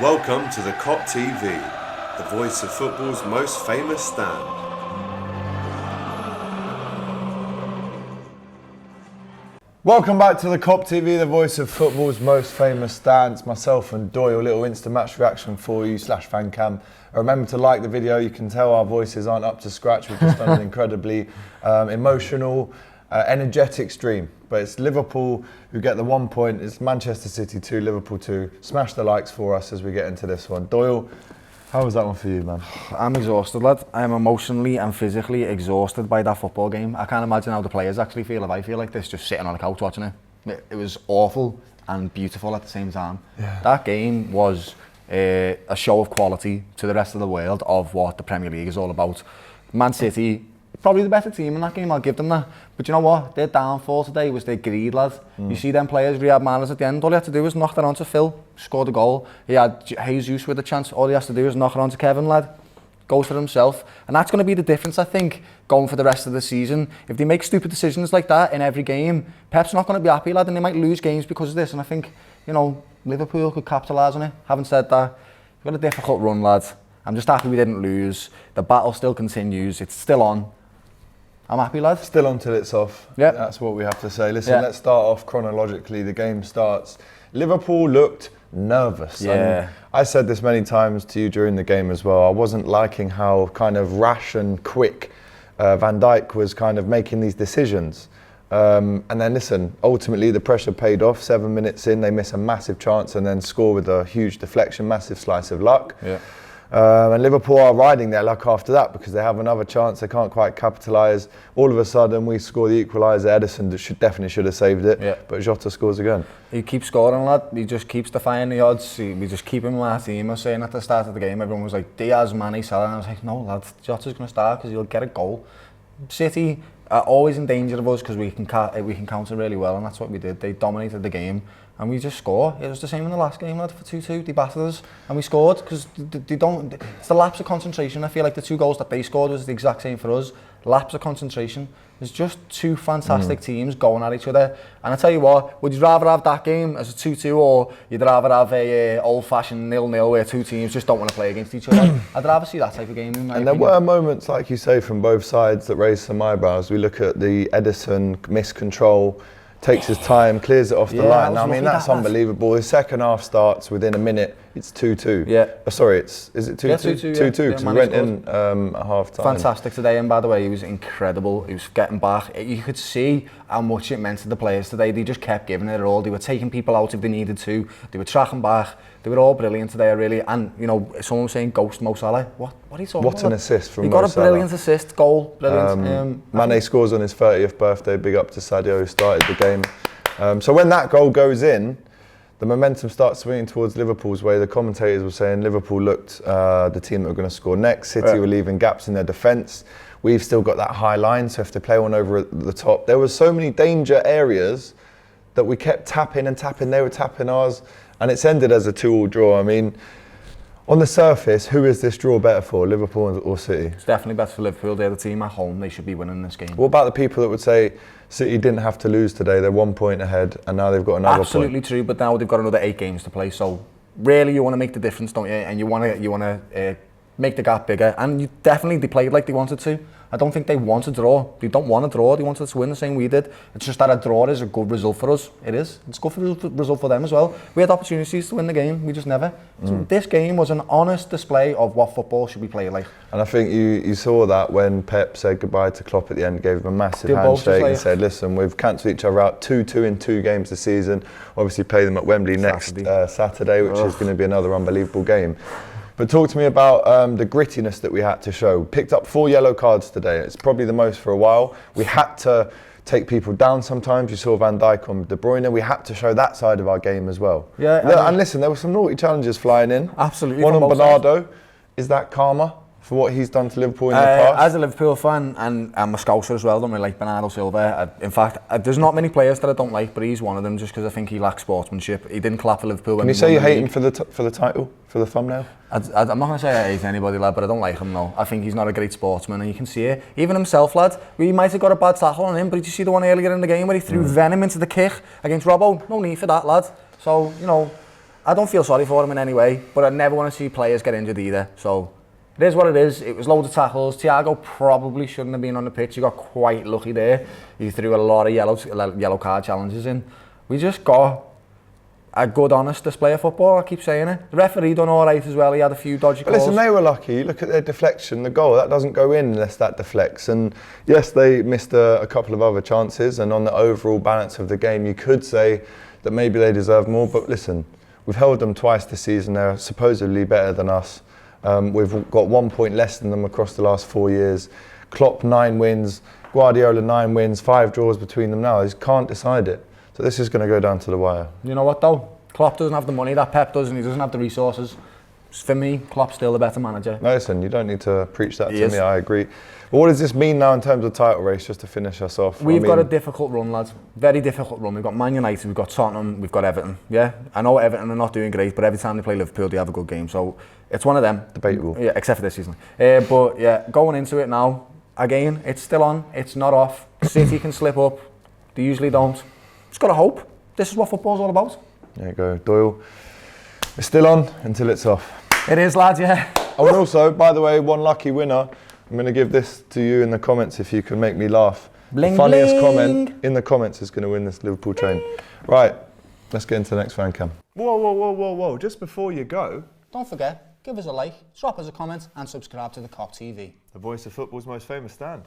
Welcome to the Kop TV, the voice of football's most famous stand. Welcome back to the Kop TV, the voice of football's most famous stands. Myself and Doyle, little instant match reaction for you /fan cam. Remember to like the video. You can tell our voices aren't up to scratch. We've just done an incredibly emotional, energetic stream. But it's Liverpool who get the 1 point. It's Manchester City 2, Liverpool 2. Smash the likes for us as we get into this one. Doyle, how was that one for you, man? I'm exhausted, lad. I'm emotionally and physically exhausted by that football game. I can't imagine how the players actually feel if I feel like this, just sitting on a couch watching it. It was awful and beautiful at the same time. Yeah. That game was a show of quality to the rest of the world of what the Premier League is all about. Man City, probably the better team in that game, I'll give them that. But you know what? Their downfall today was their greed, lad. You see them players, Riyad Mahrez at the end, all he had to do was knock that onto Phil, scored a goal. He had Jesus with a chance, all he has to do is knock it onto Kevin, lad. Goes for himself. And that's going to be the difference, I think, going for the rest of the season. If they make stupid decisions like that in every game, Pep's not going to be happy, lad, and they might lose games because of this. And I think, you know, Liverpool could capitalise on it. Having said that, we've got a difficult run, lad. I'm just happy we didn't lose. The battle still continues. It's still on. I'm happy, lad. Still on till it's off. Yeah. That's what we have to say. Listen, let's start off chronologically. The game starts. Liverpool looked nervous. Yeah. I said this many times to you during the game as well. I wasn't liking how kind of rash and quick Van Dijk was kind of making these decisions. And then listen, ultimately the pressure paid off. 7 minutes in, they miss a massive chance and then score with a huge deflection, massive slice of luck. Yeah. And Liverpool are riding their luck after that because they have another chance. They can't quite capitalise. All of a sudden, we score the equaliser. Edison definitely should have saved it, but Jota scores again. He keeps scoring, lad. He just keeps defying the odds. We just keep him in our team. I was saying at the start of the game, everyone was like, Diaz, Mane, Salah. And I was like, no, lad, Jota's going to start because he'll get a goal. City are always in danger of us because we can counter really well, and that's what we did. They dominated the game. And we just score. It was the same in the last game, lad, for 2-2. They battered us, and we scored because they don't. It's the lapse of concentration. I feel like the 2 goals that they scored was the exact same for us. Lapse of concentration. There's just 2 fantastic teams going at each other. And I tell you what, would you rather have that game as a 2-2, or you'd rather have a old-fashioned 0-0 where 2 teams just don't want to play against each other? I'd rather see that type of game. In my opinion. There were moments, like you say, from both sides that raised some eyebrows. We look at the Edison miscontrol. Takes his time, clears it off the line. I mean, that's unbelievable. His second half starts within a minute. It's 2-2. Yeah. Sorry, is it 2-2? Yeah, 2-2. 2-2, because he went in at half time. Fantastic today, and by the way, he was incredible. He was getting back. You could see how much it meant to the players today. They just kept giving it all. They were taking people out if they needed to. They were tracking back. They were all brilliant today, really. And, you know, someone was saying, ghost Mo Salah. What are you talking about? What an assist from Mo Salah. He got a brilliant Salah. assist, goal, brilliant. Mane scores on his 30th birthday. Big up to Sadio, who started the game. So when that goal goes in, the momentum starts swinging towards Liverpool's way. The commentators were saying Liverpool looked the team that were going to score next. City were leaving gaps in their defence. We've still got that high line, so if they play one over at the top, there was so many danger areas that we kept tapping and tapping. They were tapping ours, and it's ended as a 2-2 draw. I mean, on the surface, who is this draw better for, Liverpool or City? It's definitely better for Liverpool. They're the team at home. They should be winning this game. What about the people that would say City didn't have to lose today? They're 1 point ahead, and now they've got another Absolutely point. True, but now they've got another 8 games to play. So really, you want to make the difference, don't you? And you want to make the gap bigger. And they played like they wanted to. I don't think they want to draw. They don't want to draw. They wanted to win the same we did. It's just that a draw is a good result for us. It is. It's a good result for them as well. We had opportunities to win the game. We just never. So this game was an honest display of what football should be played like. And I think you saw that when Pep said goodbye to Klopp at the end, gave him a massive handshake and said, listen, we've cancelled each other out 2-2 in 2 games this season. Obviously play them at Wembley next Saturday, which is going to be another unbelievable game. But talk to me about the grittiness that we had to show. Picked up 4 yellow cards today. It's probably the most for a while. We had to take people down sometimes. You saw Van Dijk on De Bruyne. We had to show that side of our game as well. Yeah. And listen, there were some naughty challenges flying in. Absolutely. One on Bernado. Is that karma for what he's done to Liverpool in the past? As a Liverpool fan, and I'm a Scouser as well, don't really like Bernado, Silva. In fact, there's not many players that I don't like, but he's one of them just because I think he lacks sportsmanship. He didn't clap for Liverpool. Can you say you hate him for the title, for the thumbnail? I'm not going to say I hate anybody, lad, but I don't like him, no. I think he's not a great sportsman, and you can see it. Even himself, lad, we might have got a bad tackle on him, but did you see the one earlier in the game where he threw venom into the kick against Robbo? No need for that, lad. So, you know, I don't feel sorry for him in any way, but I never want to see players get injured either. So it is what it is. It was loads of tackles. Thiago probably shouldn't have been on the pitch. He got quite lucky there. He threw a lot of yellow card challenges in. We just got a good, honest display of football. I keep saying it. The referee done all right as well. He had a few dodgy calls. Listen, they were lucky. Look at their deflection. The goal, that doesn't go in unless that deflects. And yes, they missed a couple of other chances. And on the overall balance of the game, you could say that maybe they deserve more. But listen, we've held them twice this season. They're supposedly better than us. We've got 1 point less than them across the last 4 years. Klopp 9 wins, Guardiola 9 wins, 5 draws between them now. He can't decide it. So this is going to go down to the wire. You know what though? Klopp doesn't have the money that Pep does, and he doesn't have the resources. For me, Klopp's still the better manager. No, listen, you don't need to preach that to me, I agree. But what does this mean now in terms of title race, just to finish us off? We've got a difficult run, lads. Very difficult run. We've got Man United, we've got Tottenham, we've got Everton. Yeah, I know Everton are not doing great, but every time they play Liverpool, they have a good game. So it's one of them. Debatable. Yeah, except for this season. But yeah, going into it now, again, it's still on, it's not off. City can slip up, they usually don't. Just got to hope. This is what football's all about. There you go, Doyle. It's still on until it's off. It is, lads, yeah. Oh, and also, by the way, one lucky winner. I'm going to give this to you in the comments if you can make me laugh. Bling, the funniest bling. comment in the comments is going to win this Liverpool train. Right, let's get into the next fan cam. Whoa. Just before you go, Don't forget, give us a like, drop us a comment and subscribe to the Kop TV. the voice of football's most famous stand.